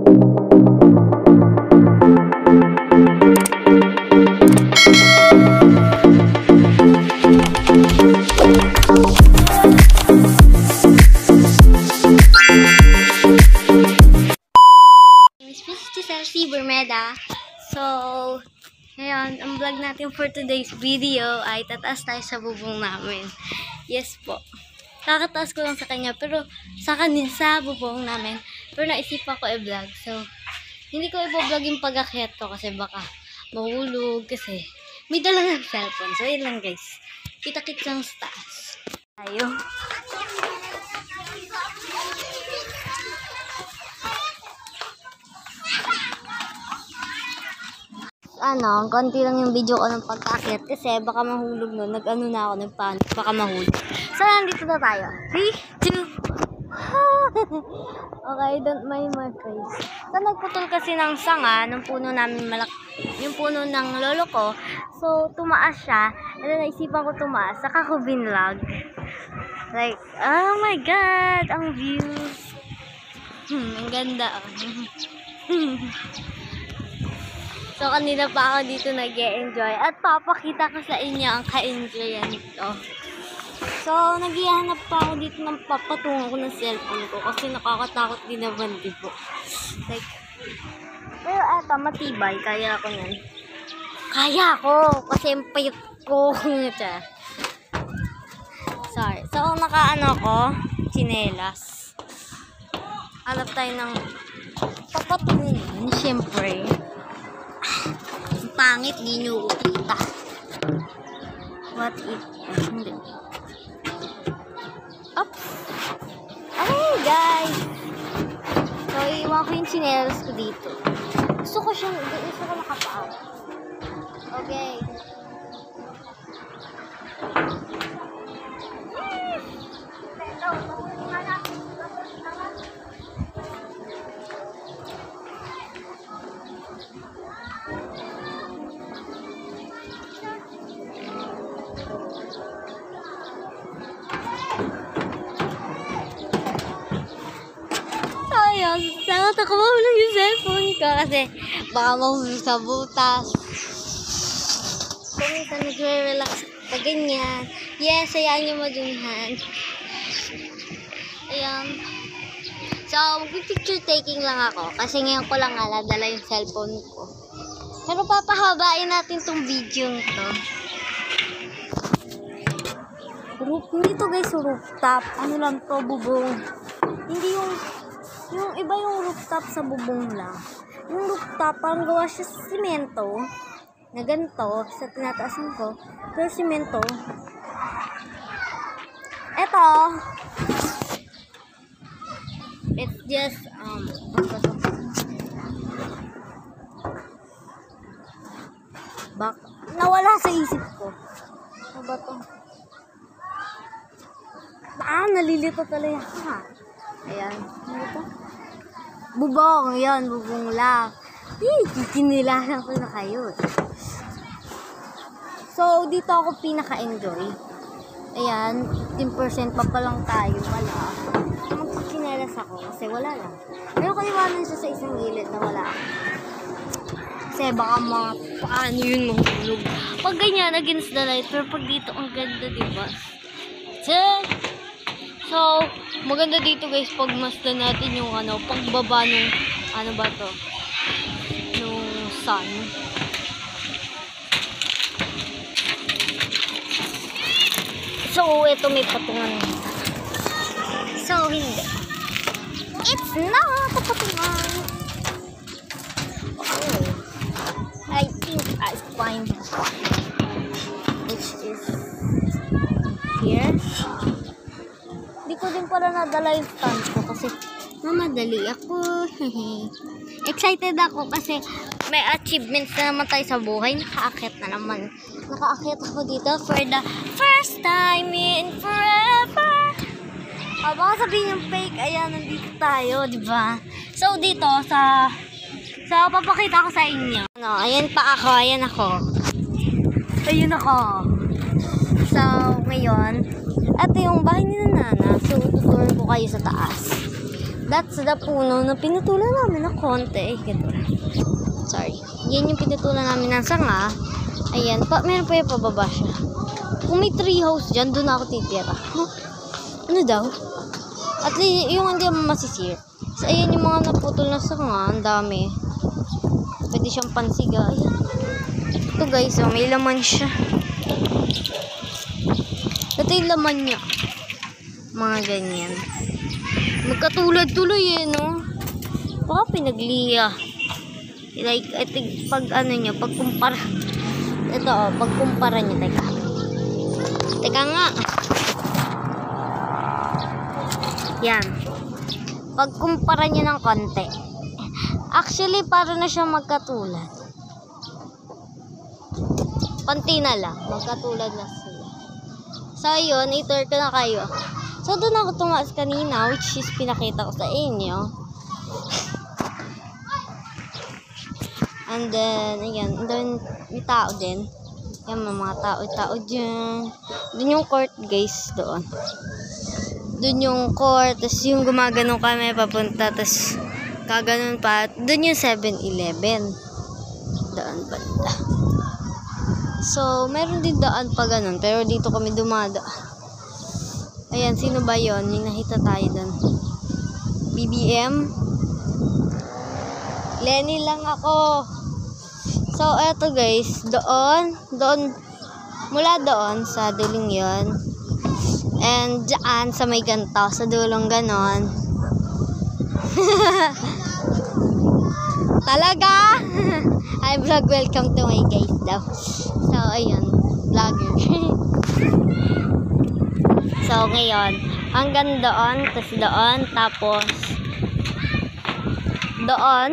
So, ngayon, ang vlog natin for today's video ay tataas tayo sa bubong namin. Yes po. Kakataas ko lang sa kanya, pero sa bubong namin. Pero naisipan ko i-vlog. So, hindi ko i-vlog yung pag-akyat ko kasi baka mahulog kasi may dala ng cellphone. So, yun lang guys. Kita-kits lang sa taas. Tayo. Konti lang yung video ko ng pagkakit kasi baka mahulog nun. Nag-ano na ako, nagpanik, baka mahulog. So, nandito na tayo. 3, 2, okay, don't mind my face. So, nagputol kasi ng sanga ng puno namin yung puno ng lolo ko. So, tumaas siya. And then, naisipan ko tumaas. Saka ko binlog. Like, oh my God! Ang views. Ang ganda. So, kanina pa ako dito nag-e-enjoy. At papakita ko sa inyo ang ka-enjoyan nito. So, nag-ihanap pa ako dito ng papatungan ko ng cellphone ko. Kasi nakakatakot din naman, di po. Like, pero eto, matibay. Kaya ako yan. Kaya ako! Kasi yung payot ko. Sorry. So, naka-ano ko, chinelas. Hanap tayo ng papatungan. Siyempre. Pangit, di nyo kita. What if? Hindi. Up. Okay, guys. So, iwan ko yung chinelas ko dito. Gusto ko nakapaan. Okay. Nakataka mo lang yung cellphone ko kasi baka mahulog sa butas. Kung minsan nagre-relax pa ganyan. Yes, hayaan nyo madunhan. Ayan. So, mag-picture taking lang ako kasi ngayon ko lang dala yung cellphone ko. Pero papahabain natin tong video nito. Hindi to guys, rooftop. Ano lang to, bubong. Hindi yung iba yung rooftop sa bubong lang. Yung rooftop, parang gawa siya sa simento. Na ganito, sa tinataasan ko. Pero simento. Eto. It's just, nawala sa isip ko. Ano ba to? Nalilito talaga. Ayan. Ano ito? Bubong. Ayan, bubong lang. Kinilahan ko na kayo. So, dito ako pinaka-enjoy. Ayan, 10% pa lang tayo. Wala. Magkikinelas ako kasi wala lang. Pero ko iwanan siya sa isang gilid na wala. Kasi baka paano yun mahulog. Pag ganyan, against the light. Pero pag dito, ang ganda, diba? So, maganda dito guys pag masdan natin yung pagbaba nung ba to? Nung sun. So, ito may patungan. So, hindi. It's not a patungan. Oh. I think I find which is here. Hindi ko din pala nadala yung stand ko kasi mamadali ako. Excited ako kasi may achievements na naman tayo sa buhay. Nakaakyat na naman. Nakaakyat ako dito for the first time in forever. Baka sabihin yung fake. Ayan, nandito tayo, diba? So, dito papakita ko sa inyo. Ayan pa ako. Ayan ako. Ayun ako. So, ngayon, ito yung bahay ni Nana. So, tutur ko kayo sa taas. That's the puno na pinutulan namin ng konti. Sorry. Yan yung pinutulan namin ng sanga. Ayan. Meron pa yung pababa siya. Kung may tree house dyan, doon ako titira. Ano daw? At least, yung hindi mo masisir. So, ayan yung mga naputol na sanga. Ang dami. Pwede siyang pansiga. Ayan. Ito guys, oh, may laman siya. Ito yung laman niya. Mga ganyan. Magkatulad tuloy eh, no? Baka pinagliya. Like, ito, pag ano nyo, pagkumpara. Ito, oh, pagkumpara nyo. Teka nga. Yan. Pagkumpara nyo ng konti. Actually, para na siya magkatulad. Konti na lang. Magkatulad na sila. So, yun. I-tour ko na kayo. So, doon ako tumaas kanina, which is pinakita ko sa inyo. And then, ayan. And then, may tao din. Yan, mga tao dyan. Doon yung court, guys, doon. Doon yung court, tapos yung gumaganon kami papunta, tapos kaganon pa. Doon yung 7-Eleven. Doon banda. So, meron din daan pa ganun, pero dito kami dumada. Ayan, sino ba yun? Yung nakita tayo doon. BBM. Lenny lang ako. So, eto guys, mula doon sa duling yon. And dyan sa may ganto, sa dulong ganon. Talaga? Hi vlog, welcome to my guys daw. So, ayun, vlogger. So, ngayon, hanggang doon, tapos doon,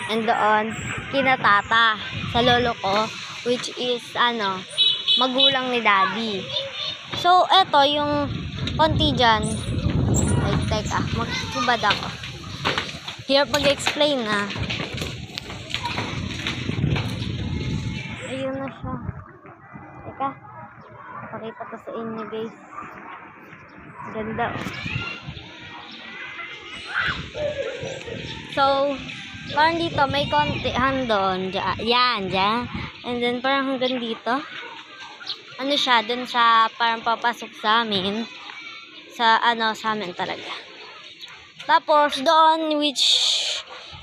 and doon, kinatata sa lolo ko, which is, magulang ni daddy. So, eto, yung konti dyan, teka, magkubad ako. Here, pag-explain na. Ayun na siya. Teka, pakita ko sa inyo, guys. Ganda. So, parang dito, may konti doon. Yan, dyan. And then, parang hanggang dito. Ano siya, dun sa, parang papasok sa amin. Sa amin talaga. Tapos, doon, which,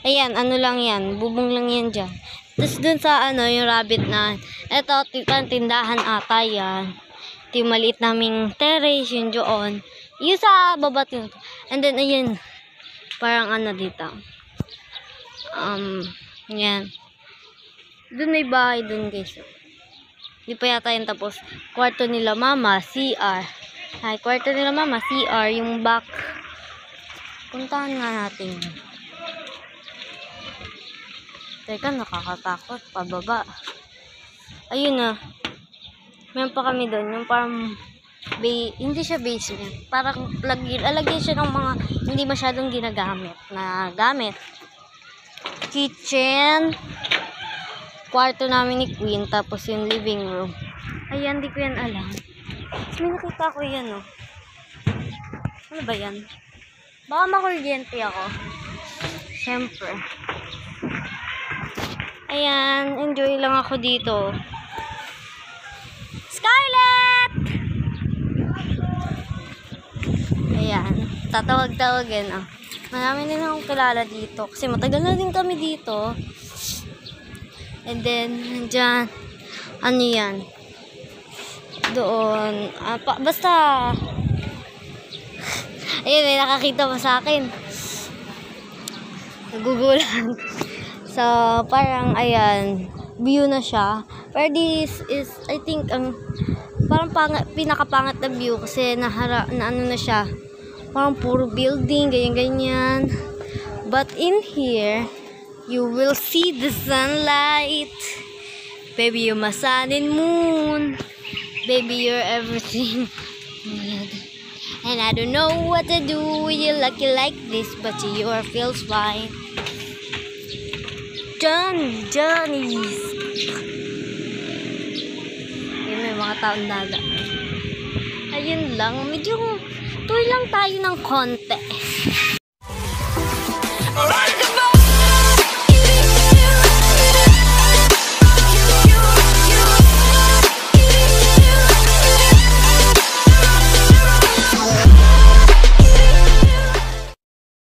ayan, lang yan. Bubong lang yan dyan. Tapos, dun sa, yung rabbit na, eto, tindahan ata yan. Ito yung maliit naming terrace, yun doon. Yung sa baba yun. And then, ayan, parang dito. Yan. Doon may bahay doon, guys. Di pa yata yun tapos. Kwarto nila mama, CR. Ay, kwarto nila mama, CR. Yung back. Puntahan nga natin. Teka, nakakatakot. Pababa. Ayun na. Meron pa kami doon. Yung parang hindi siya basement. Parang alagyan siya ng mga hindi masyadong ginagamit na gamit. Kitchen. Kwarto namin ni Queen. Tapos yung living room. Ayan, di ko yan alam. Tapos may nakita ko yan, oh. Ano ba yan? Baka makuryente ako. Siyempre. Ayan, enjoy lang ako dito. Scarlett! Ayan, tatawag-tawagin, oh. Marami din akong kilala dito. Kasi matagal na din kami dito. And then, nandyan, yan? Doon. Basta, ayun, may nakakita pa sa akin. Nagugulan. So, parang, ayan, view na siya. Pero this is, I think, parang pinakapangat na view kasi na siya. Parang puro building, ganyan-ganyan. But in here, you will see the sunlight. Baby, you're my sun and moon. Baby, you're everything. And I don't know what to do with you lucky like this, but you feels fine. Johnny's. Yun, may mga taong dada. Ayun lang, medyo tour lang tayo ng konti.